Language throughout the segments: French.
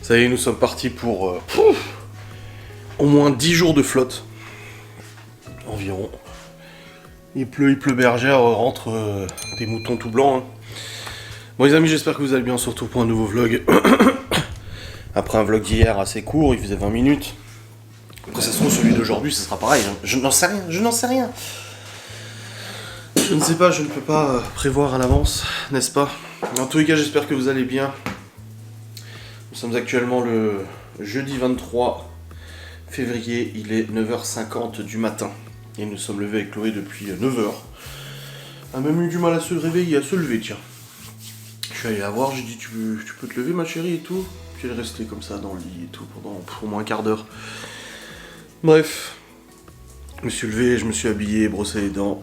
Ça y est, nous sommes partis pour au moins 10 jours de flotte. Environ. Il pleut bergère, rentre des moutons tout blancs. Hein. Bon les amis, j'espère que vous allez bien, surtout pour un nouveau vlog. Après un vlog d'hier assez court, il faisait 20 minutes. Quand ça se trouve, celui d'aujourd'hui, ce sera pareil. Hein. Je n'en sais rien. Je ne sais pas, je ne peux pas prévoir à l'avance, n'est-ce pas? En tous les cas, j'espère que vous allez bien. Nous sommes actuellement le jeudi 23 février, il est 9h50 du matin. Et nous sommes levés avec Chloé depuis 9h. Elle a même eu du mal à se réveiller, à se lever, tiens. Je suis allé la voir, j'ai dit tu peux te lever ma chérie et tout. Puis elle est restée comme ça dans le lit et tout pendant au moins un quart d'heure. Bref, je me suis levé, je me suis habillé, brossé les dents,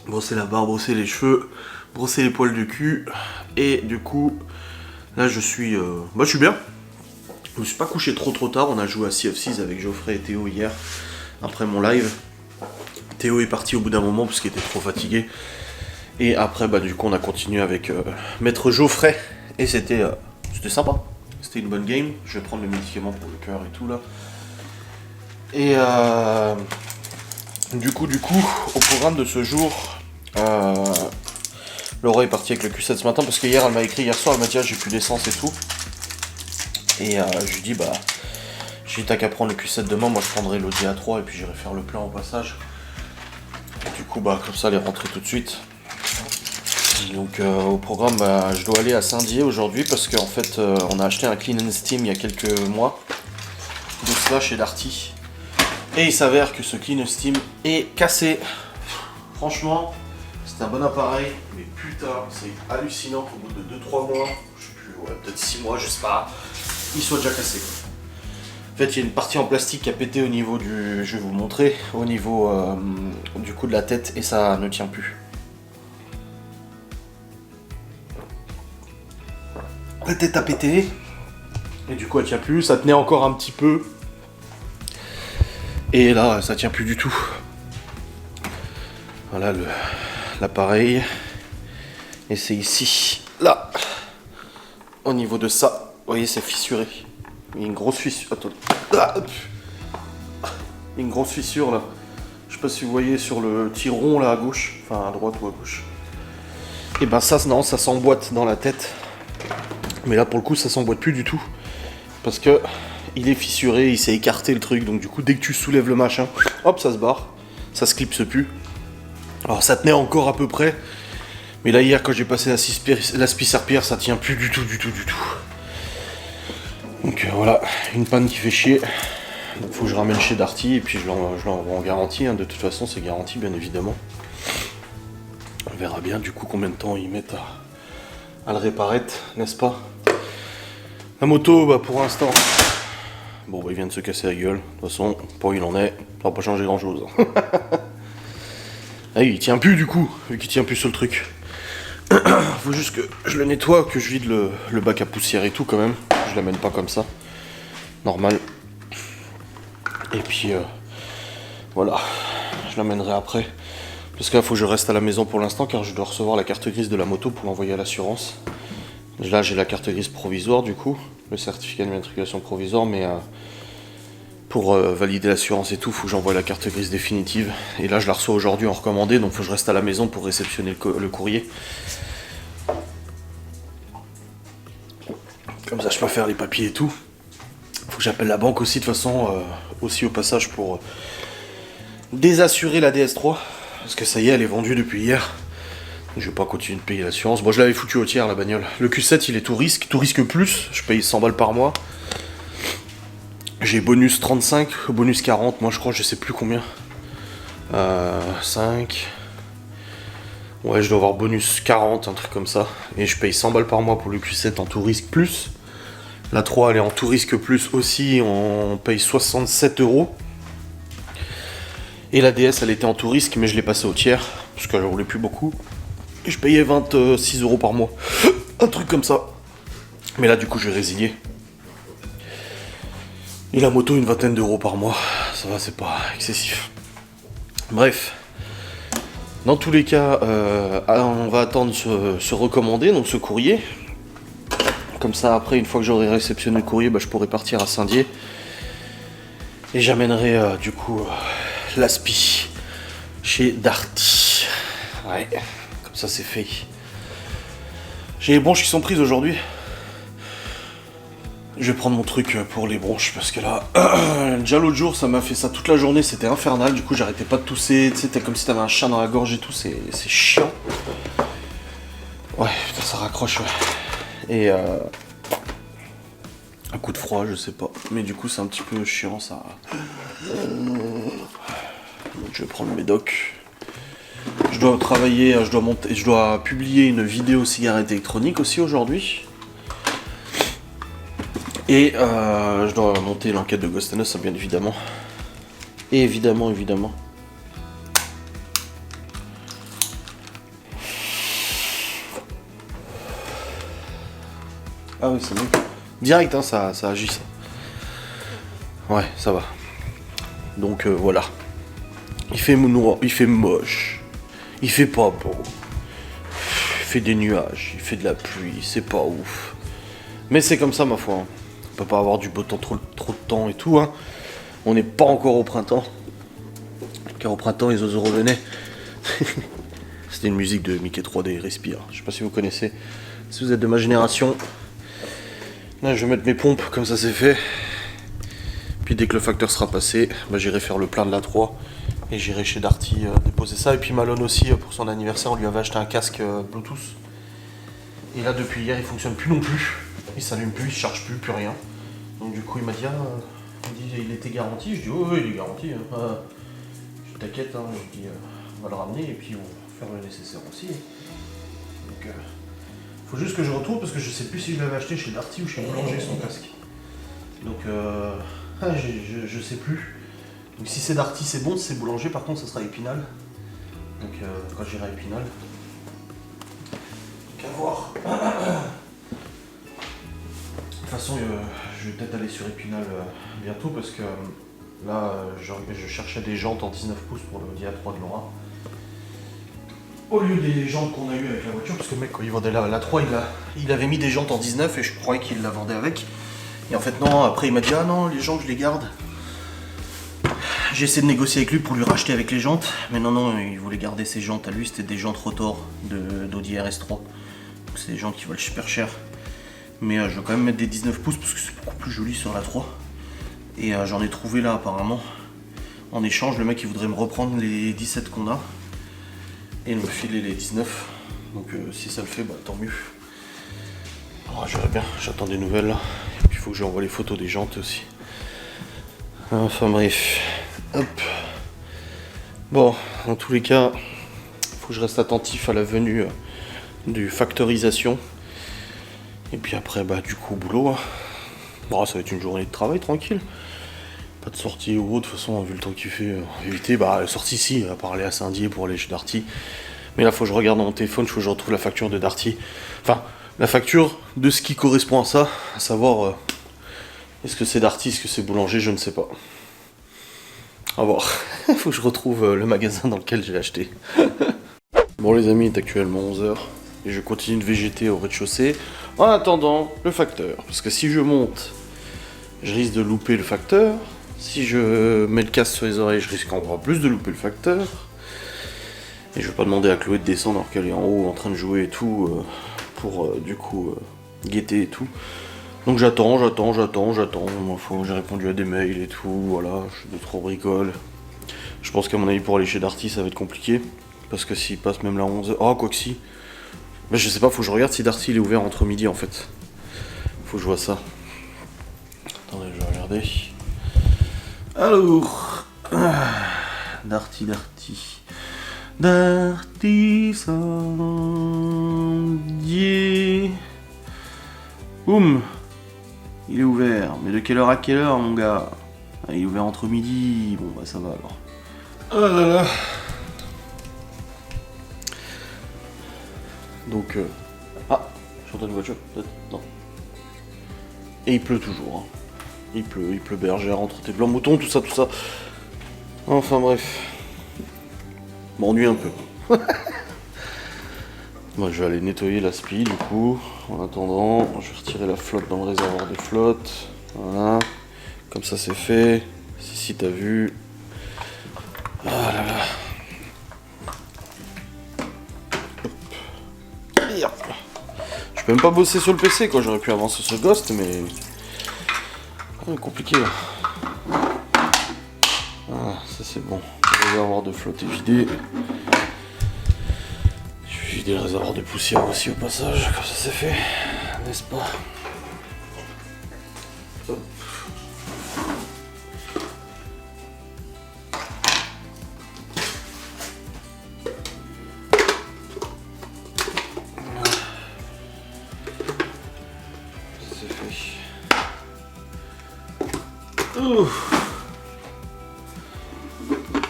brossé la barbe, brossé les cheveux, brossé les poils du cul. Et du coup, là je suis bien. Je me suis pas couché trop tard, on a joué à Sea of Thieves avec Geoffrey et Théo hier, après mon live. Théo est parti au bout d'un moment parce qu'il était trop fatigué. Et après, du coup, on a continué avec Maître Geoffrey. Et c'était sympa. C'était une bonne game. Je vais prendre mes médicaments pour le cœur et tout là. Et du coup, au programme de ce jour, Laura est partie avec le Q7 ce matin parce que hier, elle m'a écrit hier soir, elle m'a dit j'ai plus d'essence et tout. Et je lui dis j'ai dit t'as qu'à prendre le Q7 demain, moi je prendrai l'Audi A3 et puis j'irai faire le plein au passage. Et du coup, comme ça, elle est rentrée tout de suite. Donc au programme, je dois aller à Saint-Dié aujourd'hui parce qu'en fait, on a acheté un Clean and Steam il y a quelques mois de cela chez Darty. Et il s'avère que ce Clean and Steam est cassé. Franchement, c'est un bon appareil, mais putain, c'est hallucinant qu'au bout de 2-3 mois, je sais plus, peut-être 6 mois, je sais pas, il soit déjà cassé. En fait, il y a une partie en plastique qui a pété au niveau du... Je vais vous le montrer, au niveau du coup de la tête, et ça ne tient plus. La tête a pété, et du coup elle tient plus, ça tenait encore un petit peu. Et là, ça tient plus du tout. Voilà l'appareil. Et c'est ici, là, au niveau de ça. Vous voyez, c'est fissuré. Il y a une grosse fissure. Attends. Ah, il y a une grosse fissure là. Je sais pas si vous voyez sur le petit rond là à gauche. Enfin à droite ou à gauche. Et ça, non, ça s'emboîte dans la tête. Mais là pour le coup ça s'emboîte plus du tout. Parce que il est fissuré, il s'est écarté le truc. Donc du coup dès que tu soulèves le machin, hop ça se barre. Ça se clipse plus. Alors ça tenait encore à peu près. Mais là hier quand j'ai passé l'aspi-serpillère ça tient plus du tout. Donc voilà, une panne qui fait chier. Donc faut que je ramène chez Darty et puis je l'envoie en garantie. Hein. De toute façon c'est garanti bien évidemment. On verra bien du coup combien de temps ils mettent à le réparer, n'est-ce pas? La moto, pour l'instant, il vient de se casser la gueule. De toute façon, pour il en est, ça va pas changer grand chose. Ah, il tient plus du coup, vu qu'il tient plus sur le truc. Faut juste que je le nettoie, que je vide le bac à poussière et tout quand même. Je l'amène pas comme ça. Normal. Et puis, voilà. Je l'amènerai après. Parce que là, faut que je reste à la maison pour l'instant, car je dois recevoir la carte grise de la moto pour l'envoyer à l'assurance. Là, j'ai la carte grise provisoire, du coup. Le certificat d'immatriculation provisoire, mais pour valider l'assurance et tout, faut que j'envoie la carte grise définitive. Et là, je la reçois aujourd'hui en recommandé, donc faut que je reste à la maison pour réceptionner le courrier. Comme ça, je peux faire les papiers et tout. Faut que j'appelle la banque aussi, de toute façon, aussi au passage, pour désassurer la DS3. Parce que ça y est, elle est vendue depuis hier. Je vais pas continuer de payer l'assurance. Bon, je l'avais foutu au tiers, la bagnole. Le Q7, il est tout risque plus. Je paye 100 balles par mois. J'ai bonus 35, bonus 40. Moi, je crois, je sais plus combien. 5. Ouais, je dois avoir bonus 40, un truc comme ça. Et je paye 100 balles par mois pour le Q7 en tout risque plus. La 3, elle est en tout risque plus aussi. On paye 67 €. Et la DS, elle était en tout risque, mais je l'ai passée au tiers. Parce qu'elle roulait plus beaucoup. Et je payais 26 € par mois. Un truc comme ça. Mais là, du coup, je vais résilier. Et la moto, une vingtaine d'euros par mois. Ça va, c'est pas excessif. Bref. Dans tous les cas, on va attendre ce recommandé, donc ce courrier. Comme ça, après, une fois que j'aurai réceptionné le courrier, bah, je pourrai partir à Saint-Dié. Et j'amènerai du coup l'aspi chez Darty. Ouais, comme ça c'est fait. J'ai les bronches qui sont prises aujourd'hui. Je vais prendre mon truc pour les bronches parce que là, déjà l'autre jour ça m'a fait ça toute la journée, c'était infernal, du coup j'arrêtais pas de tousser, tu sais, t'es comme si t'avais un chat dans la gorge et tout, c'est chiant. Ouais, putain ça raccroche, ouais. Et un coup de froid, je sais pas, mais du coup c'est un petit peu chiant ça. Donc je vais prendre mes docs. Je dois travailler, je dois publier une vidéo cigarette électronique aussi aujourd'hui. Et je dois monter l'enquête de Ghost and Us, bien évidemment. Et évidemment. Ah oui, c'est bon. Direct, hein, ça agit ça. Ouais, ça va. Donc voilà. Il fait noir, il fait moche. Il fait pas beau. Il fait des nuages, il fait de la pluie, c'est pas ouf. Mais c'est comme ça ma foi. Hein. On peut pas avoir du beau temps trop de temps et tout. Hein. On n'est pas encore au printemps. Car au printemps les oiseaux revenaient. C'était une musique de Mickey 3D Respire. Je sais pas si vous connaissez. Si vous êtes de ma génération. Là je vais mettre mes pompes comme ça c'est fait. Puis dès que le facteur sera passé, bah, j'irai faire le plein de la 3. Et j'irai chez Darty déposer ça. Et puis Malone aussi, pour son anniversaire, on lui avait acheté un casque Bluetooth. Et là, depuis hier, il fonctionne plus non plus. Il s'allume plus, il se charge plus rien. Donc du coup, il m'a dit, il était garanti. Je dis, oh, oui, il est garanti. Hein. Je t'inquiète, hein. Je dis, on va le ramener et puis on va faire le nécessaire aussi. Donc, faut juste que je retrouve parce que je sais plus si je l'avais acheté chez Darty ou chez Boulanger son casque. Donc, je sais plus. Donc si c'est Darty c'est bon, si c'est Boulanger par contre ça sera Épinal. Donc quand j'irai à Épinal. Donc à voir. De toute façon je vais peut-être aller sur Épinal bientôt parce que là je cherchais des jantes en 19 pouces pour le Dia3 de Laura. Au lieu des jantes qu'on a eu avec la voiture, parce que le mec quand il vendait la 3 il avait mis des jantes en 19 et je croyais qu'il la vendait avec. Et en fait non, après il m'a dit ah non les jantes je les garde. J'ai essayé de négocier avec lui pour lui racheter avec les jantes, mais non, il voulait garder ses jantes à lui, c'était des jantes Rotor d'Audi RS3. Donc c'est des jantes qui valent super cher. Mais je vais quand même mettre des 19 pouces parce que c'est beaucoup plus joli sur la 3. Et j'en ai trouvé là apparemment. En échange, le mec il voudrait me reprendre les 17 qu'on a et me filer les 19. Donc si ça le fait, bah tant mieux. Alors je verrai bien, j'attends des nouvelles là. Et puis il faut que j'envoie les photos des jantes aussi. Enfin bref. Hop. Bon, dans tous les cas, il faut que je reste attentif à la venue du factorisation. Et puis après, bah du coup, boulot. Hein. Bon, ça va être une journée de travail tranquille. Pas de sortie ou autre, de toute façon, vu le temps qu'il fait, éviter. Bah, la sortie ici, à part aller à Saint-Dié pour aller chez Darty. Mais là, faut que je regarde dans mon téléphone, il faut que je retrouve la facture de Darty. Enfin, la facture de ce qui correspond à ça, à savoir, est-ce que c'est Darty, est-ce que c'est Boulanger, je ne sais pas. À voir. Il faut que je retrouve le magasin dans lequel j'ai acheté. Bon les amis, il est actuellement 11h. Et je continue de végéter au rez-de-chaussée. En attendant le facteur. Parce que si je monte, je risque de louper le facteur. Si je mets le casque sur les oreilles, je risque encore plus de louper le facteur. Et je vais pas demander à Chloé de descendre alors qu'elle est en haut en train de jouer et tout. Pour du coup guetter et tout. Donc j'attends. J'ai répondu à des mails et tout, voilà, je suis de trop bricole. Je pense qu'à mon avis pour aller chez Darty ça va être compliqué. Parce que s'il passe même là 11h. Oh quoi que si. Mais je sais pas, faut que je regarde si Darty il est ouvert entre midi en fait. Faut que je vois ça. Attendez, je vais regarder. Alors. Darty. Saint-Dié. Boum. Il est ouvert, mais de quelle heure à quelle heure mon gars? Il est ouvert entre midi, bon bah ça va alors. Oh là là. Donc ah, j'entends une voiture peut-être? Non. Et il pleut toujours. Hein. Il pleut bergère entre tes blancs moutons, tout ça. Enfin bref. M'ennuie un peu. Moi je vais aller nettoyer l'aspi du coup. En attendant, je vais retirer la flotte dans le réservoir de flotte. Voilà. Comme ça c'est fait. Si t'as vu. Ah là là. Hop. Je peux même pas bosser sur le PC quoi, j'aurais pu avancer sur Ghost mais. Compliqué là. Ah, ça c'est bon. Le réservoir de flotte est vidé. Je vais vider le réservoir de poussière aussi au passage, comme ça c'est fait, n'est-ce pas? Hop. Voilà. C'est fait. Ouf.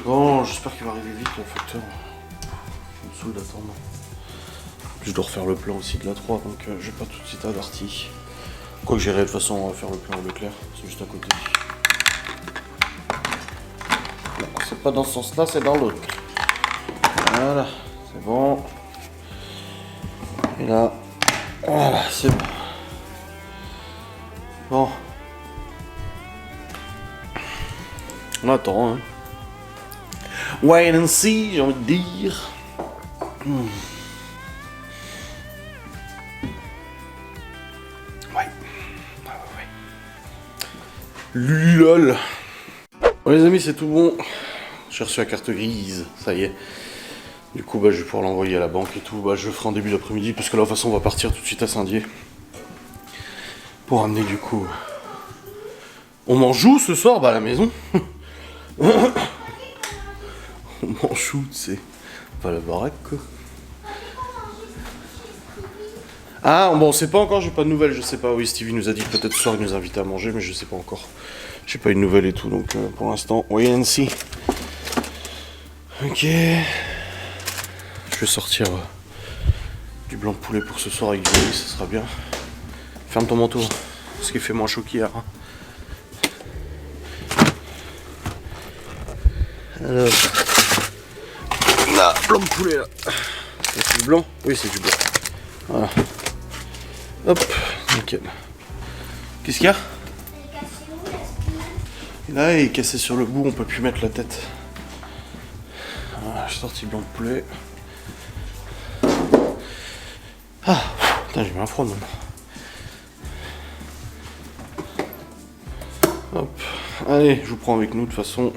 Bon, j'espère qu'il va arriver vite le facteur. Je me saoule d'attendre. Je dois refaire le plan aussi de la 3, donc je vais pas tout de suite à Darty. Quoi que j'irai de toute façon, on va faire le plan au Leclerc, c'est juste à côté. Non, c'est pas dans ce sens-là, c'est dans l'autre. Voilà, c'est bon. Et là, voilà, c'est bon. Bon. On attend, hein. Wait and see, j'ai envie de dire. Ouais. Lulol. Bon les amis, c'est tout bon. J'ai reçu la carte grise, ça y est. Du coup, je vais pouvoir l'envoyer à la banque et tout. Je le ferai en début d'après-midi, parce que là, de toute façon, on va partir tout de suite à Saint-Dié. Pour amener du coup... On m'en joue ce soir, à la maison. On m'en joue, c'est pas la baraque, quoi. Ah, bon, on sait pas encore, j'ai pas de nouvelles, je sais pas. Oui, Stevie nous a dit que peut-être ce soir il nous invitait à manger, mais je sais pas encore. J'ai pas eu de nouvelles et tout, donc pour l'instant, wait and see. Ok. Je vais sortir du blanc de poulet pour ce soir avec du riz, ça sera bien. Ferme ton manteau, parce qu'il fait moins chaud qu'hier. Hein. Alors. Là, blanc de poulet là. C'est du blanc? Oui, c'est du blanc. Voilà. Hop, nickel. Qu'est-ce qu'il y a? Et là, il est cassé sur le bout, on peut plus mettre la tête. Voilà, j'ai sorti le blanc de poulet. Ah, putain, j'ai mis un froid maintenant. Hop, allez, je vous prends avec nous de toute façon.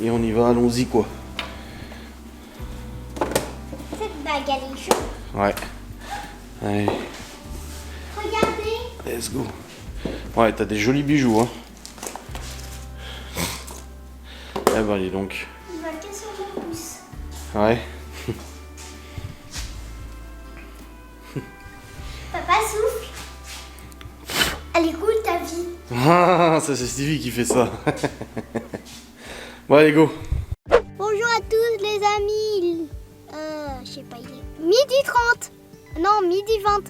Et on y va, allons-y quoi. Cette bague, elle est chaude. Ouais. Allez. Regardez. Let's go. Ouais, t'as des jolis bijoux, hein. Eh ben, dis donc. Il va casser mon pouce. Ouais. Papa souffle. Elle est cool ta vie. Ah, ça c'est Stevie qui fait ça. Bon, allez, go. Bonjour à tous les amis. Je sais pas, il est midi 30. Non, midi 20.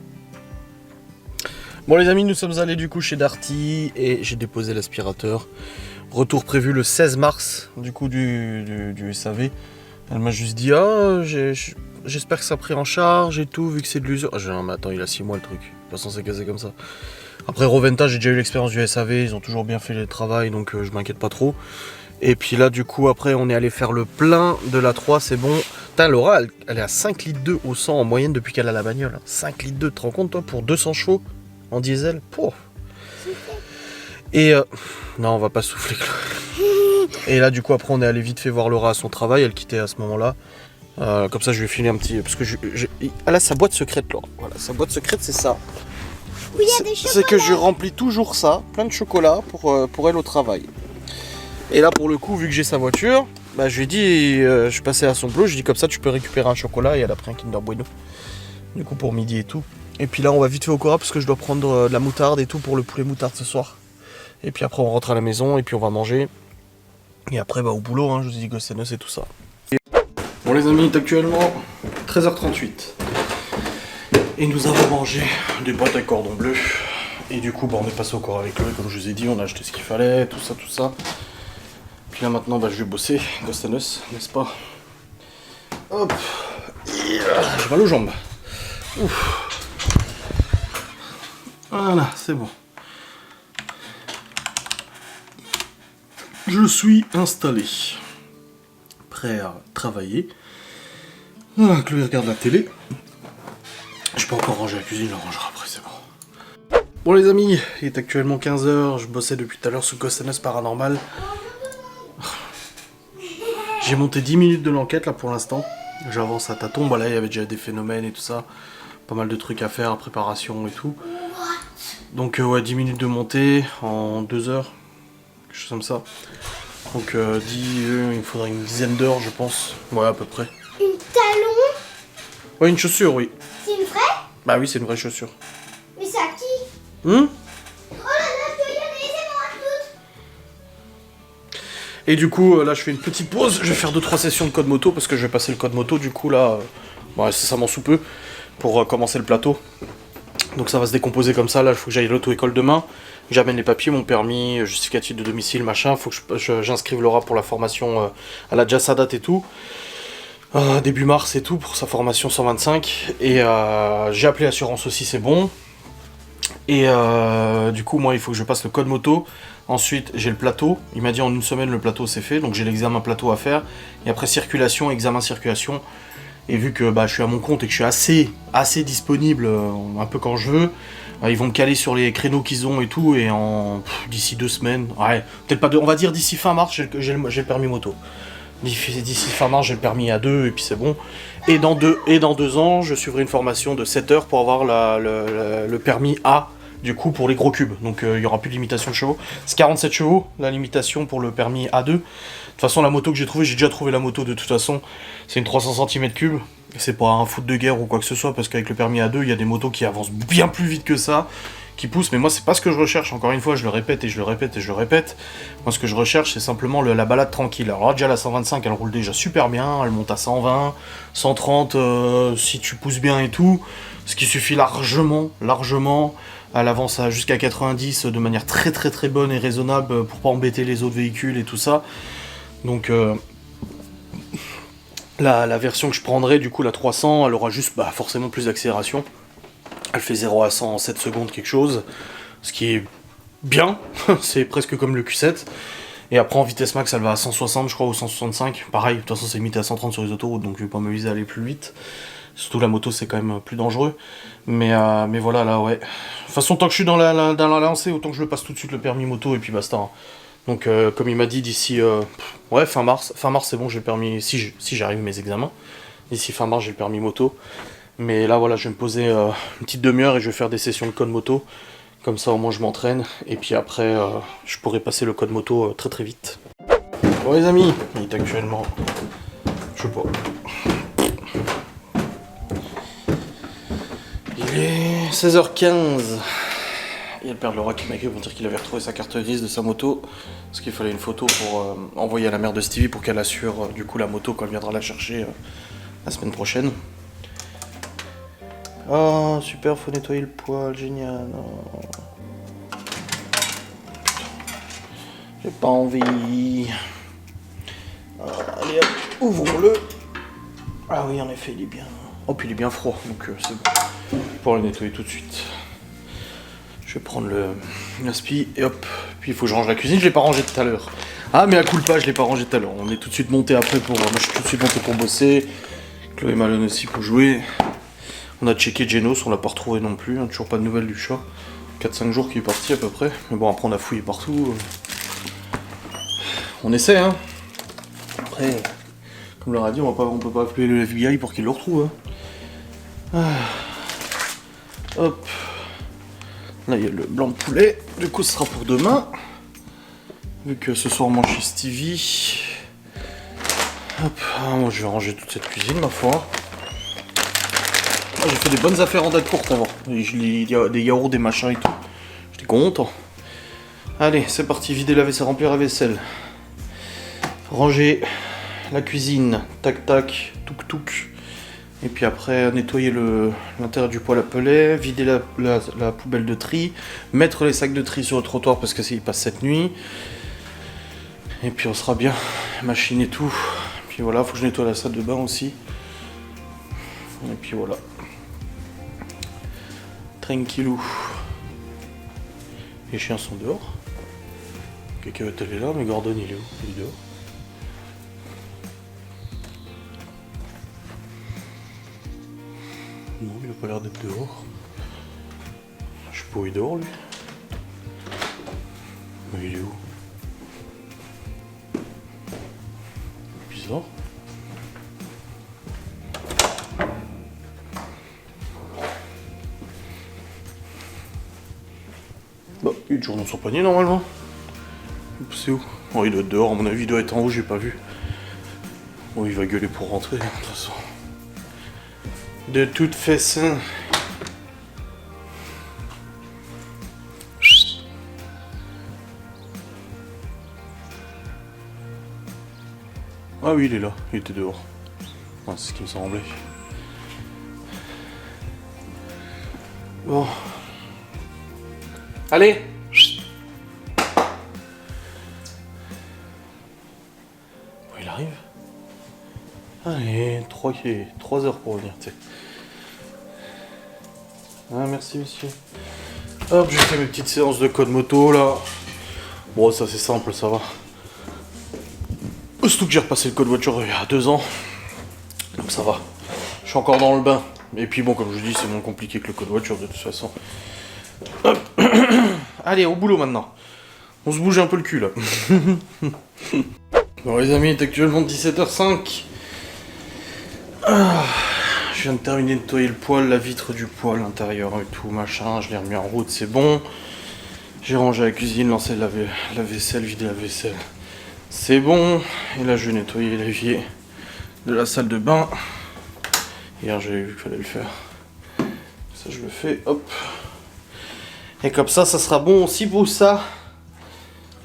Bon les amis, nous sommes allés du coup chez Darty et j'ai déposé l'aspirateur. Retour prévu le 16 mars du coup du SAV. Elle m'a juste dit j'espère que ça a pris en charge et tout vu que c'est de l'usure. J'ai dit non mais attends, il a 6 mois le truc, pas censé casser comme ça. Après Roventa, j'ai déjà eu l'expérience du SAV, ils ont toujours bien fait le travail donc je m'inquiète pas trop. Et puis là du coup après on est allé faire le plein de la 3, c'est bon. Putain Laura elle est à 5 litres 2 au 100 en moyenne depuis qu'elle a la bagnole. 5 litres 2, tu te rends compte toi pour 200 chevaux en diesel? Pouf. Et non on va pas souffler. Et là du coup après on est allé vite fait voir Laura à son travail, elle quittait à ce moment là. Comme ça je lui ai filé un petit... Parce que elle a sa boîte secrète Laura. Voilà, sa boîte secrète c'est ça. Oui, il y a des chocolats. C'est que je remplis toujours ça, plein de chocolat pour elle au travail. Et là pour le coup vu que j'ai sa voiture, je lui ai dit, je suis passé à son boulot, je lui ai dit comme ça tu peux récupérer un chocolat et elle a pris un Kinder Bueno. Du coup pour midi et tout. Et puis là on va vite fait au Cora parce que je dois prendre de la moutarde et tout pour le poulet moutarde ce soir. Et puis après on rentre à la maison et puis on va manger. Et après au boulot, hein, je vous ai dit Gostenos et tout ça. Bon les amis, il est actuellement 13h38. Et nous avons mangé des boîtes à cordon bleu. Et du coup on est passé au Cora avec eux, comme je vous ai dit, on a acheté ce qu'il fallait, tout ça. Puis là maintenant je vais bosser, Gostenos, n'est-ce pas? Hop. J'ai mal aux jambes. Ouf. Voilà, c'est bon. Je suis installé. Prêt à travailler. Ah, Chloé regarde la télé. Je peux encore ranger la cuisine, je la rangerai après, c'est bon. Bon les amis, il est actuellement 15h, je bossais depuis tout à l'heure sur Ghost and Us Paranormal. J'ai monté 10 minutes de l'enquête là pour l'instant. J'avance à tâtons, bah là il y avait déjà des phénomènes et tout ça. Pas mal de trucs à faire, préparation et tout. Donc ouais, 10 minutes de montée en 2 heures. Quelque chose comme ça. Donc il me faudrait une dizaine d'heures je pense. Ouais à peu près. Une talon? Ouais une chaussure oui. C'est une vraie? Bah oui c'est une vraie chaussure. Mais c'est à qui? Oh là là, je dois y aller, c'est moi toute. Et du coup là je fais une petite pause. Je vais faire 2-3 sessions de code moto parce que je vais passer le code moto du coup là. Ouais c'est ça m'en sous peu. Pour commencer le plateau. Donc ça va se décomposer comme ça. Là il faut que j'aille à l'auto-école demain. J'amène les papiers, mon permis, justificatif de domicile, machin. Faut que j'inscrive Laura pour la formation. Elle a déjà sa date et tout. Début mars et tout pour sa formation 125. Et j'ai appelé l'assurance aussi, c'est bon. Et du coup moi il faut que je passe le code moto. Ensuite j'ai le plateau. Il m'a dit en une semaine le plateau c'est fait. Donc j'ai l'examen plateau à faire. Et après circulation, examen circulation. Et vu que je suis à mon compte et que je suis assez disponible un peu quand je veux, ils vont me caler sur les créneaux qu'ils ont et tout, et d'ici 2 semaines, ouais, peut-être pas 2, on va dire d'ici fin mars, j'ai le permis moto. D'ici fin mars, j'ai le permis A2 et puis c'est bon. Et dans 2 ans, je suivrai une formation de 7 heures pour avoir le permis A, du coup, pour les gros cubes. Donc il n'y aura plus de limitation de chevaux. C'est 47 chevaux, la limitation pour le permis A2. De toute façon, la moto que j'ai trouvée, j'ai déjà trouvé la moto de toute façon. C'est une 300 cm3. C'est pas un foot de guerre ou quoi que ce soit, parce qu'avec le permis A2, il y a des motos qui avancent bien plus vite que ça, qui poussent. Mais moi, c'est pas ce que je recherche. Encore une fois, je le répète et je le répète et je le répète. Moi, ce que je recherche, c'est simplement la balade tranquille. Alors là, déjà, la 125, elle roule déjà super bien. Elle monte à 120, 130 si tu pousses bien et tout. Ce qui suffit largement. Elle avance jusqu'à 90 de manière très très très bonne et raisonnable pour pas embêter les autres véhicules et tout ça. Donc la version que je prendrai, du coup la 300, elle aura juste forcément plus d'accélération. Elle fait 0 à 100 en 7 secondes quelque chose, ce qui est bien, c'est presque comme le Q7. Et après en vitesse max elle va à 160 je crois ou 165, pareil, de toute façon c'est limité à 130 sur les autoroutes donc je vais pas m'amuser à aller plus vite. Surtout la moto c'est quand même plus dangereux. Mais voilà là ouais. De toute façon tant que je suis dans la lancée, autant que je le passe tout de suite le permis moto et puis basta. Hein. Donc comme il m'a dit d'ici fin mars c'est bon j'ai le permis, si j'arrive mes examens. D'ici fin mars j'ai le permis moto. Mais là voilà je vais me poser une petite demi-heure et je vais faire des sessions de code moto. Comme ça au moins je m'entraîne. Et puis après je pourrai passer le code moto très très vite. Bon les amis, il est actuellement, je sais pas. Il est 16h15. Il y a le père de Laura qui m'a écrit pour dire qu'il avait retrouvé sa carte grise de sa moto. Parce qu'il fallait une photo pour envoyer à la mère de Stevie pour qu'elle assure du coup la moto quand elle viendra la chercher la semaine prochaine. Oh super, faut nettoyer le poil, génial. Oh. J'ai pas envie. Allez hop, ouvrons-le. Ah oui en effet il est bien. Oh puis il est bien froid donc c'est bon. Pour le nettoyer tout de suite. Je vais prendre le aspi et hop. Puis il faut que je range la cuisine, je l'ai pas rangé tout à l'heure. Ah mais à coup pas, je l'ai pas rangé tout à l'heure. On est tout de suite monté après pour. Moi je suis tout de suite monté pour bosser. Chloé Malone aussi pour jouer. On a checké Genos, on l'a pas retrouvé non plus, hein, toujours pas de nouvelles du chat. 4-5 jours qu'il est parti à peu près. Mais bon après on a fouillé partout. On essaie hein. Après, comme leur a dit, on peut pas appeler le FBI pour qu'il le retrouve. Hein. Ah. Hop. Là il y a le blanc de poulet, du coup ce sera pour demain. Vu que ce soir on mange chez Stevie. Hop, moi je vais ranger toute cette cuisine ma foi. Ah, j'ai fait des bonnes affaires en date courte avant. Des yaourts, des machins et tout. J'étais content. Allez, c'est parti, vider la vaisselle, remplir la vaisselle. Ranger la cuisine, tac tac, touk touk. Et puis après, nettoyer l'intérieur du poêle à pellets, vider la poubelle de tri, mettre les sacs de tri sur le trottoir parce que il passe cette nuit. Et puis on sera bien, machine et tout. Puis voilà, faut que je nettoie la salle de bain aussi. Et puis voilà. Tranquillou. Les chiens sont dehors. Cacahuète elle est là, mais Gordon il est où? Il est dehors. Non, il a pas l'air d'être dehors. Je sais pas où il dort lui. Mais il est où? Bizarre. Bah, il est toujours dans son panier normalement. C'est où? Oh, il doit être dehors, à mon avis, il doit être en haut, j'ai pas vu. Bon, il va gueuler pour rentrer, de toute façon. De toute façon. Ah oui, il est là, il était dehors. Ouais, c'est ce qui me semblait. Bon. Allez! Bon, il arrive. Allez, 3 heures pour venir, tu sais. Ah, merci, monsieur. Hop, j'ai fait mes petites séances de code moto, là. Bon, ça, c'est simple, ça va. Surtout que j'ai repassé le code voiture il y a 2 ans. Donc ça va. Je suis encore dans le bain. Et puis bon, comme je dis, c'est moins compliqué que le code voiture, de toute façon. Hop. Allez, au boulot maintenant. On se bouge un peu le cul, là. Bon, les amis, il est actuellement 17h05. Je viens de terminer de nettoyer le poêle, la vitre du poêle, l'intérieur et tout, machin. Je l'ai remis en route, c'est bon. J'ai rangé la cuisine, lancé la vaisselle, vidé la vaisselle. C'est bon. Et là, je vais nettoyer l'évier de la salle de bain. Hier, j'avais vu qu'il fallait le faire. Ça, je le fais, hop. Et comme ça sera bon aussi pour ça.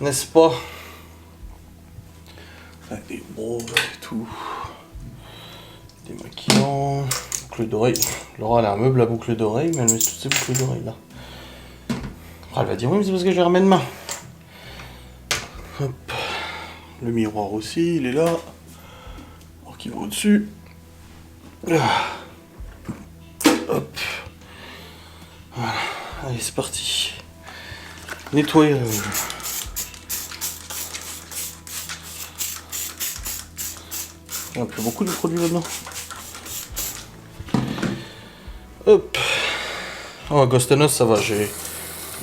N'est-ce pas? Avec des brosses et tout. Démaquillant. Boucle d'oreille. Laura, elle a un meuble à boucle d'oreille, mais elle met toutes ses boucles d'oreille là. Elle va dire oui, mais c'est parce que j'ai remis demain. Hop. Le miroir aussi, il est là. Alors qu'il va au-dessus. Hop. Voilà. Allez, c'est parti. Nettoyage. Il n'y a plus beaucoup de produits là-dedans. Hop. Oh, Ghost and Us, ça va,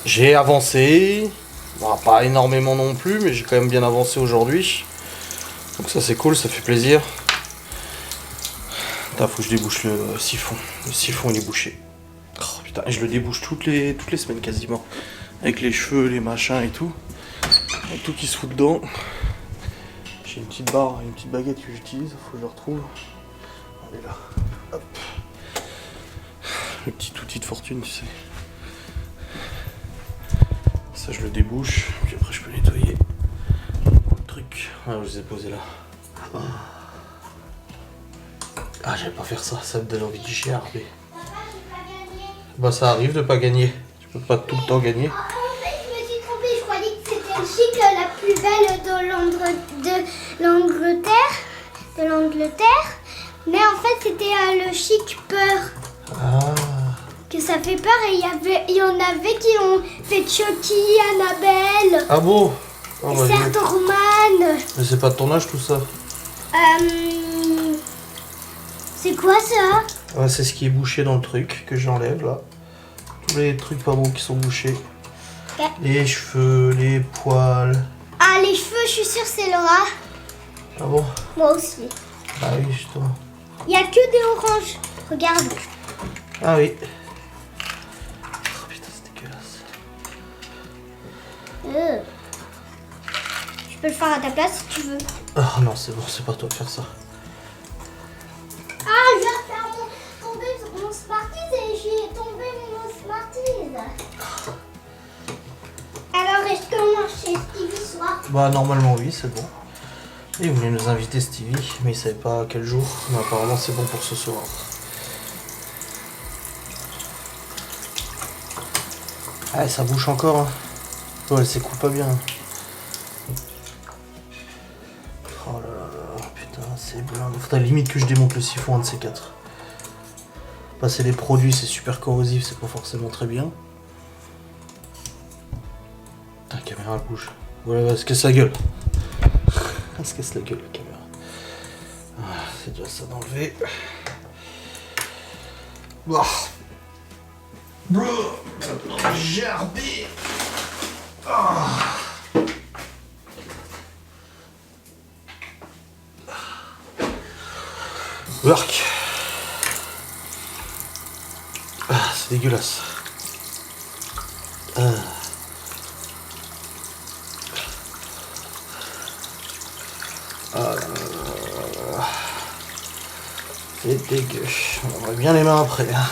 j'ai avancé. Bon, pas énormément non plus, mais j'ai quand même bien avancé aujourd'hui. Donc ça c'est cool, ça fait plaisir. Putain, faut que je débouche le siphon. Le siphon il est bouché. Oh, putain, et je le débouche toutes les semaines quasiment. Avec les cheveux, les machins et tout. Avec tout qui se fout dedans. J'ai une petite barre, une petite baguette que j'utilise, faut que je la retrouve. Elle est là. Hop. Le petit outil de fortune, tu sais. Ça je le débouche, puis après je peux nettoyer le truc. Ah, je les ai posés là. Ah, j'allais pas faire ça, ça me donne envie de chiarder. Bah ça arrive de pas gagner. Tu peux pas tout le temps gagner. En fait, je me suis trompée, je croyais que c'était le chic la plus belle de l'Angleterre. Mais en fait, c'était le chic peur. Ah. Que ça fait peur et il y en avait qui ont fait Chucky, Annabelle, Ah bon? Oh, bah, Sertorman. mais c'est pas de ton âge tout ça. C'est quoi ça? Ouais, c'est ce qui est bouché dans le truc que j'enlève là. Tous les trucs pas beaux qui sont bouchés. Okay. Les cheveux, les poils. Ah, les cheveux, je suis sûre c'est Laura. Ah bon? Moi aussi. Ah oui, justement. Il y a que des oranges. Regarde. Ah oui. Oh putain, c'est dégueulasse. Je peux le faire à ta place si tu veux. Ah non, c'est bon, c'est pas toi de faire ça. Ah, je vais faire tomber mon Smarties et j'ai tombé mon Smarties. Alors, est-ce qu'on mange chez Stevie ce soir? Bah normalement oui, c'est bon. Il voulait nous inviter Stevie, mais il savait pas quel jour. Mais apparemment c'est bon pour ce soir. Ah, ça bouche encore. Hein. Oh, elle s'écoule pas bien. Oh là là là, putain, c'est blindé. Faudrait limite que je démonte le siphon, un de ces quatre. Passer les produits, c'est super corrosif, c'est pas forcément très bien. caméra bouge. Voilà, elle se casse la gueule. Elle se casse la gueule la caméra. Ah, c'est déjà ça d'enlever. Gerbé. Work. Ah, c'est dégueulasse. C'est dégueu. On aurait bien les mains après. Hein.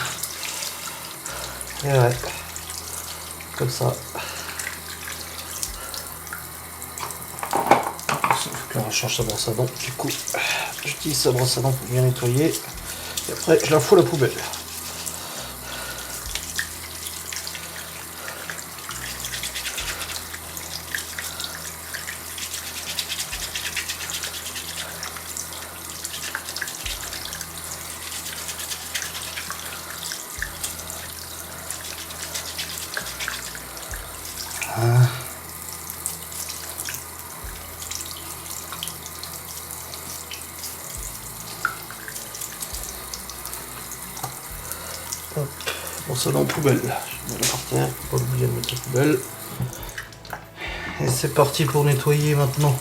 Et ouais. Comme ça. Sauf que là, on change sa brosse à dents. Du coup, j'utilise sa brosse à dents pour bien nettoyer. Et après, je la fous à la poubelle. Hop, bon ça dans la poubelle, je vais la par terre, pas oublier de mettre la poubelle. Et c'est parti pour nettoyer maintenant.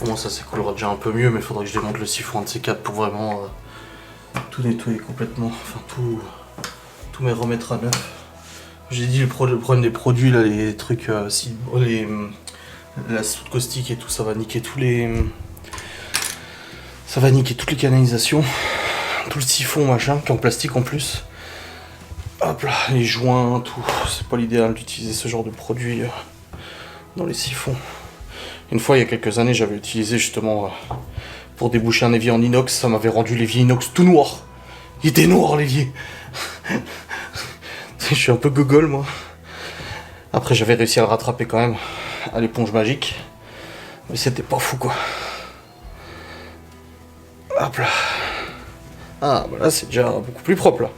Bon ça s'écoulera déjà un peu mieux, mais il faudrait que je démonte le siphon de ces quatre pour vraiment tout nettoyer complètement, enfin tout me remettre à neuf. J'ai dit le problème des produits là, les trucs, la soude caustique et tout, ça va niquer toutes les canalisations, tout le siphon machin, qui est en plastique en plus. Hop là, les joints, tout. C'est pas l'idéal d'utiliser ce genre de produit dans les siphons. Une fois, il y a quelques années, j'avais utilisé justement pour déboucher un évier en inox, ça m'avait rendu l'évier inox tout noir. Il était noir l'évier. Je suis un peu gogol moi. Après j'avais réussi à le rattraper quand même à l'éponge magique. Mais c'était pas fou quoi. Hop là. Ah bah là c'est déjà beaucoup plus propre là.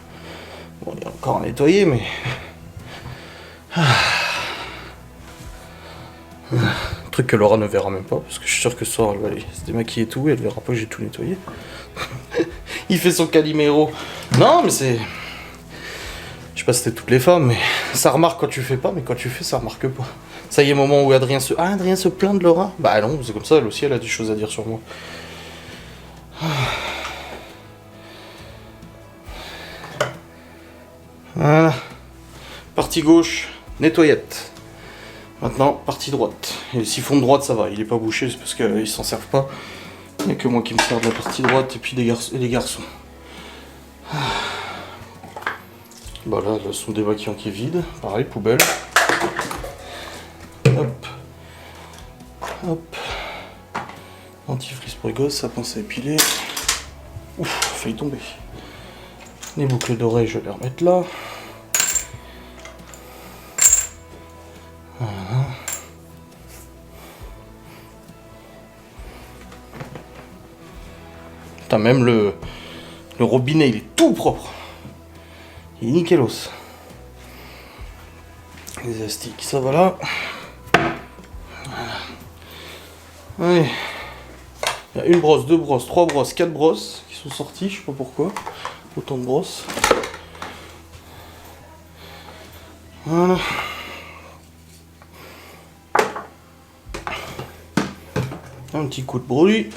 Bon il y a encore à nettoyer mais... Truc que Laura ne verra même pas parce que je suis sûr que ce soir elle va aller se démaquiller et tout et elle verra pas que j'ai tout nettoyé. Il fait son Calimero. Non mais c'est... Je sais pas si c'était toutes les femmes, mais ça remarque quand tu fais pas, mais quand tu fais, ça remarque pas. Ça y est, moment où Adrien se... Ah, Adrien se plaint de Laura? Bah non, c'est comme ça, elle aussi, elle a des choses à dire sur moi. Voilà. Partie gauche, nettoyette. Maintenant, partie droite. Et le siphon de droite, ça va, il est pas bouché, c'est parce qu'ils s'en servent pas. Il n'y a que moi qui me sers de la partie droite, et puis les garçons. Bah là, son démaquillant qui est vide. Pareil, poubelle. Hop. Hop. Antifrice pour les gosses, ça pense à épiler. Ouf, failli tomber. Les boucles d'oreilles, je vais les remettre là. Voilà. Putain, même le robinet, il est tout propre. Il est nickelos. Les élastiques, ça va là. Voilà. Allez. Il y a une brosse, deux brosses, trois brosses, quatre brosses qui sont sorties, je sais pas pourquoi. Autant de brosses. Voilà. Un petit coup de bruit.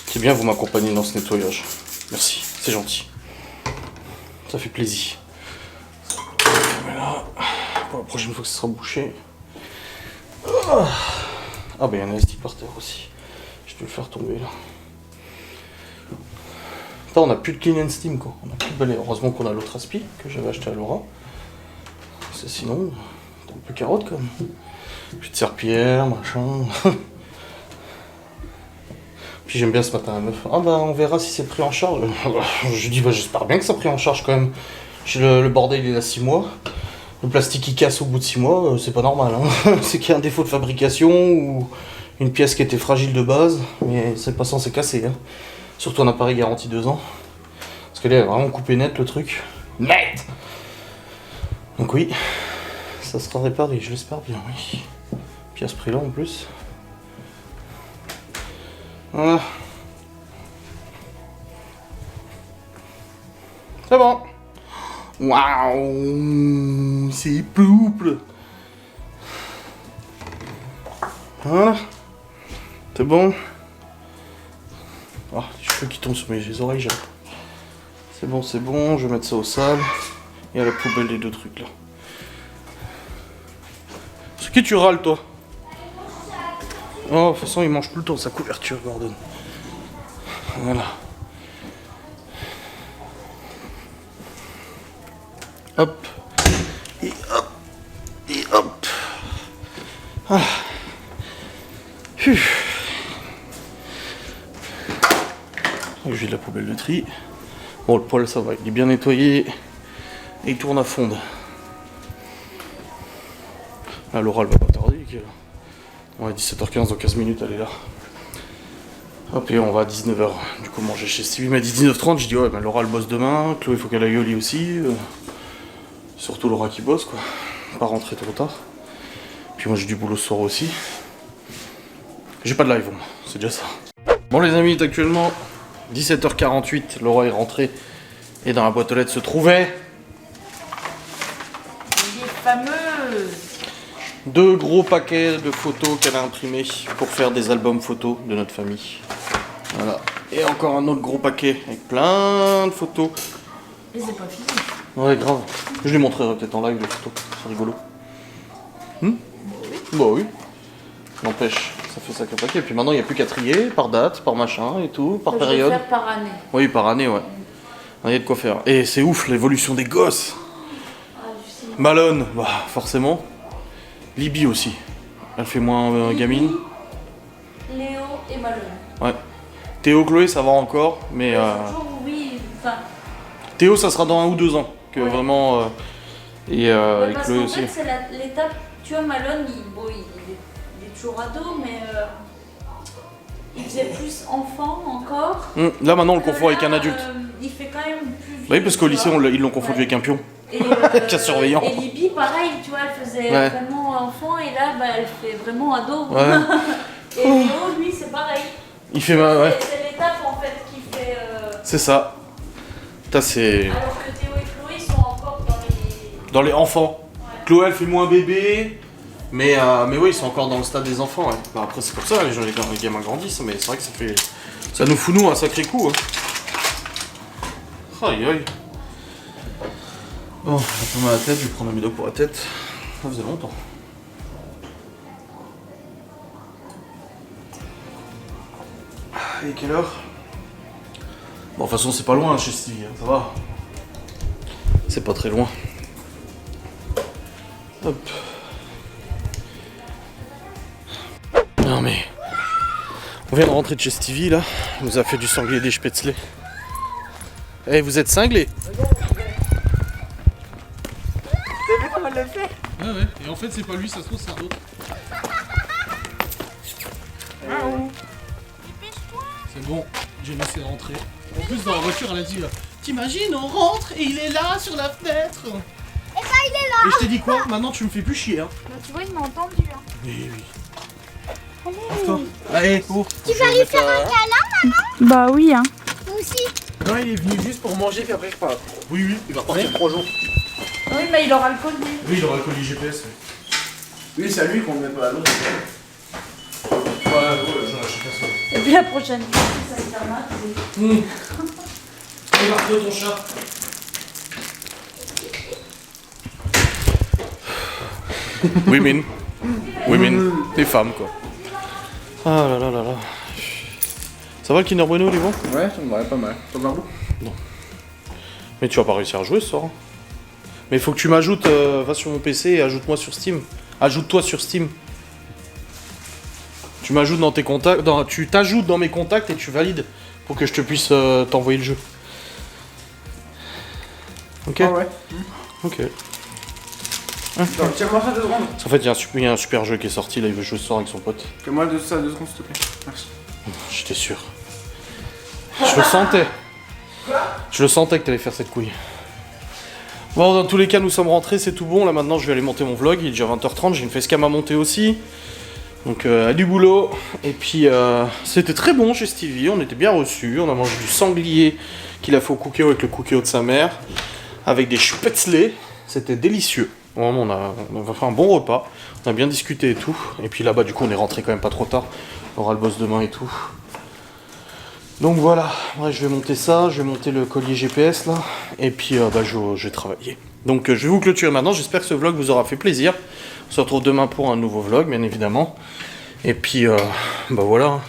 C'est bien, vous m'accompagnez dans ce nettoyage. Merci, c'est gentil. Ça fait plaisir. Voilà. Pour la prochaine fois que ce sera bouché. Ah bah il y a un élastique par terre aussi. Je vais le faire tomber là. Putain, on n'a plus de clean and steam quoi. On n'a plus de balai. Heureusement qu'on a l'autre aspi que j'avais acheté à Laura. Parce que sinon, t'es un peu carotte quand même. Plus de serpillière, machin. Puis j'aime bien ce matin la meuf. Ah bah on verra si c'est pris en charge. Je dis bah j'espère bien que ça pris en charge quand même. Le bordel il est là 6 mois. Le plastique qui casse au bout de 6 mois, c'est pas normal. Hein. C'est qu'il y a un défaut de fabrication ou une pièce qui était fragile de base, mais c'est pas censé casser. Hein. Surtout un appareil garanti 2 ans. Parce que là, il a vraiment coupé net le truc. Net. Donc oui, ça sera réparé, je l'espère bien, oui. Puis à ce prix-là en plus. Voilà. C'est bon. Waouh, c'est pouple. Voilà. C'est bon. Ah, les cheveux qui tombent sur mes oreilles, j'aime. C'est bon, je vais mettre ça au sale. Et à la poubelle les 2 trucs là. C'est qui tu râles toi? Oh, de toute façon il mange tout le temps sa couverture, Gordon. Voilà. Hop. Et hop. Et hop. Ah. Je vide la poubelle de tri. Bon, le poêle ça va, il est bien nettoyé. Et il tourne à fond. Là, Laura elle va pas tarder. Ouais, 17h15 dans 15 minutes, elle est là. Hop, et on va à 19h. Du coup, manger chez Stevie. Il m'a dit 19h30. J'ai dit, ouais, ben Laura elle bosse demain. Chloé, il faut qu'elle aille au lit aussi. Surtout Laura qui bosse, quoi. Pas rentrer trop tard. Puis moi, j'ai du boulot ce soir aussi. J'ai pas de live, c'est déjà ça. Bon, les amis, il est actuellement 17h48. Laura est rentrée. Et dans la boîte aux lettres se trouvait. Les fameuses 2 gros paquets de photos qu'elle a imprimés pour faire des albums photos de notre famille. Voilà. Et encore un autre gros paquet avec plein de photos. Et c'est pas fini. Ouais, grave. Je les montrerai peut-être en live les photos. C'est rigolo. Bah oui. N'empêche, ça fait ça qu'un paquet. Et puis maintenant, il n'y a plus qu'à trier par date, par machin et tout, par période. Je vais faire par année. Oui, par année, ouais. Il y a de quoi faire. Et c'est ouf, l'évolution des gosses. Malone, bah forcément. Libby aussi. Elle fait moins gamine. Léo et Malone. Ouais. Théo, Chloé, ça va encore, mais... Toujours, oui, enfin... Théo, ça sera dans 1 ou 2 ans. Que vraiment... et parce Chloé qu'en aussi. fait, c'est l'étape... Tu vois, Malone, il est toujours ado, mais... il faisait plus enfant encore. Là, maintenant, on le confond Là, avec un adulte. Il fait quand même plus vieux. Bah oui, parce qu'au lycée, tu vois. ils l'ont confondu avec un pion. Et, Casse surveillant. Et Libby, pareil, tu vois, elle faisait vraiment enfant et là, bah, elle fait vraiment ado. Ouais. Et Léo, lui, c'est pareil. Il fait mal, ouais. C'est l'étape en fait qui fait. C'est ça. Putain, c'est... Alors que Théo et Chloé sont encore Dans les enfants. Ouais. Chloé, elle fait moins bébé. Mais oui, ils sont encore dans le stade des enfants. Ouais. Bah, après, c'est pour ça, les gamins grandissent. Mais c'est vrai que ça nous fout, nous, un sacré coup. Hein. Aïe, aïe. Bon, je vais prendre la tête, je vais prendre un médoc pour la tête. Ça faisait longtemps. Et quelle heure? Bon, de toute façon, c'est pas loin chez Stevie, hein, ça va. C'est pas très loin. Hop. Non mais... On vient de rentrer de chez Stevie, là. On nous a fait du sanglier des spätzle. Eh, vous êtes cinglés? T'as vu comment elle le fait? Ouais, et en fait, c'est pas lui, ça se trouve, c'est un autre. C'est bon, j'ai laissé rentrer. En plus, dans la voiture, elle a dit t'imagines, on rentre et il est là sur la fenêtre. Et ça, il est là. Et je t'ai dit quoi? Maintenant, tu me fais plus chier, hein. Bah, tu vois, il m'a entendu. Hein. Oui, oui. Lève-toi. Allez, oh. Tu vas lui faire un câlin, maman? Bah oui, hein. Moi aussi. Non, il est venu juste pour manger, puis après je pars. Oui, oui, il va repartir 3 jours. Oui, mais il aura le colis. Oui, il aura le colis GPS. Oui, c'est à lui qu'on ne met pas à l'autre. Ouais, j'en achète un seul. Et puis la prochaine fois, ça se termine. Regarde ton chat. Women. Women. Des femmes, quoi. Ah là là là là. Ça va le Kinder Bueno, il est bon? Ouais, ça me paraît pas mal. Ça va vous? Mais tu vas pas réussir à jouer ce soir. Hein. Mais il faut que tu m'ajoutes, va sur mon PC et ajoute-moi sur Steam. Ajoute-toi sur Steam. Tu m'ajoutes dans tes contacts, tu t'ajoutes dans mes contacts et tu valides pour que je te puisse t'envoyer le jeu. Ok. Ah ouais. Ok. Attends, tiens-moi ça 2 secondes. En fait, il y a un super jeu qui est sorti, là, il veut jouer ce soir avec son pote. Fais-moi ça 2 secondes, s'il te plaît. Merci. J'étais sûr. Je le sentais. Je le sentais que t'allais faire cette couille. Bon, dans tous les cas, nous sommes rentrés, c'est tout bon. Là, maintenant, je vais aller monter mon vlog. Il est déjà 20h30, j'ai une facecam à monter aussi. Donc, du boulot. Et puis, c'était très bon chez Stevie. On était bien reçus. On a mangé du sanglier qu'il a fait au cookéo avec le cookéo de sa mère. Avec des spätzle. C'était délicieux. Vraiment, on a fait un bon repas. On a bien discuté et tout. Et puis là-bas, du coup, on est rentré quand même pas trop tard. On aura le boss demain et tout. Donc voilà, ouais, je vais monter ça, je vais monter le collier GPS là, et puis je vais travailler. Donc je vais vous clôturer maintenant, j'espère que ce vlog vous aura fait plaisir. On se retrouve demain pour un nouveau vlog, bien évidemment. Et puis, voilà.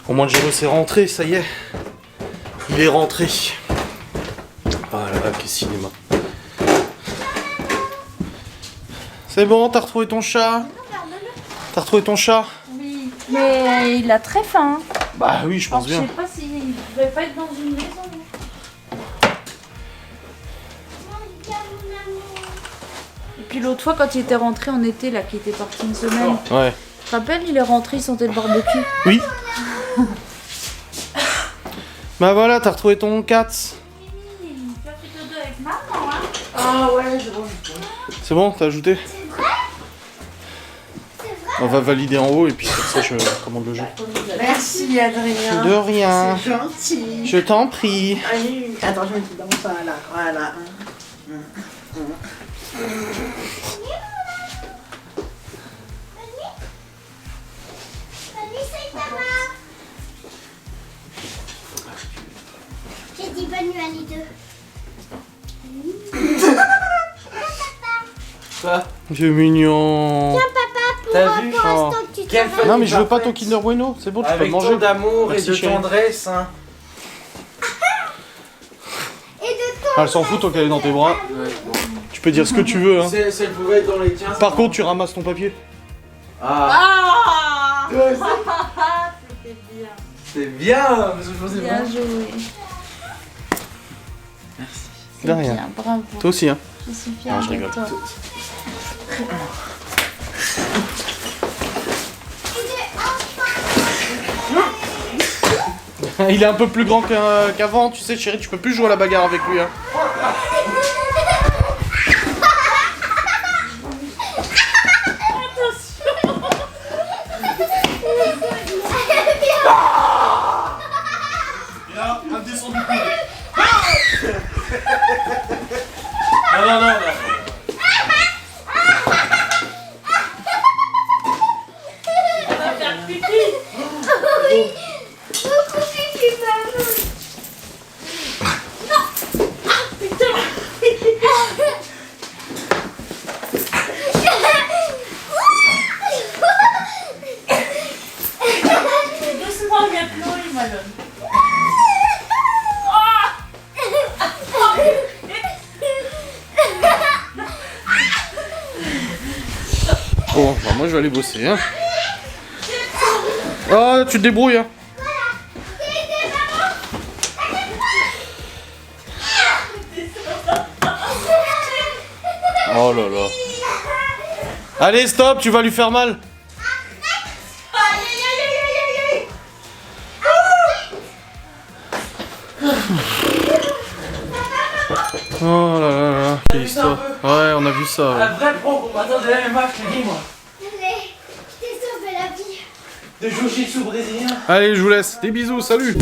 Au moins Jero c'est rentré, ça y est. Il est rentré. Voilà, quel cinéma. C'est bon, t'as retrouvé ton chat? T'as retrouvé ton chat? Oui, mais il a très faim. Bah oui, je pense Alors, bien. je sais pas s'il devrait pas être dans une maison. Et puis l'autre fois, quand il était rentré en été, là, qui était parti une semaine, Ouais. tu te rappelles, il est rentré, il sentait le barbecue. Oui. Bah voilà, t'as retrouvé ton cat. Tu as fait dodo avec maman, hein? Ah ouais, je vois. C'est bon, t'as ajouté? On va valider en haut et puis comme ça je commande le jeu. Merci Adrien. De rien. C'est gentil. Je t'en prie. Allez, attends, je me dis dans ça là. Voilà. J'ai dit bonne nuit à les deux. Quoi? C'est mignon. T'as vu? Pour l'instant que tu Quelle travailles. Non mais je veux pas ton Kinder Bueno, c'est bon, tu peux Avec le manger. tant d'amour et Merci, de chérie. tendresse, hein. Et de temps. Ah, elle s'en fout tant qu'elle est dans tes bras. Tu peux dire ce que tu veux hein. Si elle pouvait être dans les tiens. Par contre tu ramasses ton papier. Ah! Ah! C'était bien. C'est bien! Parce que je pensais Bien pas. joué. De rien. Bien, bravo. Toi aussi hein. Je suis fière Non, je de rigole. toi. Il est un peu plus grand qu'avant, tu sais chérie, tu peux plus jouer à la bagarre avec lui hein. Bien, un descend du coude. Non. Beaucoup pipi, maman. Doucement, il y a Chloé, Malone. Bon, bah moi je vais aller bosser hein. Ah, tu te débrouilles hein. Oh là là. Allez, stop, tu vas lui faire mal. Oh là là là, quelle histoire. Ouais, on a vu ça. Ouais. Un vrai pro pour battre de la MMA, je te dis, moi. Allez, je t'ai sauvé la vie. De jiu-jitsu brésilien. Allez, je vous laisse. Des bisous, salut.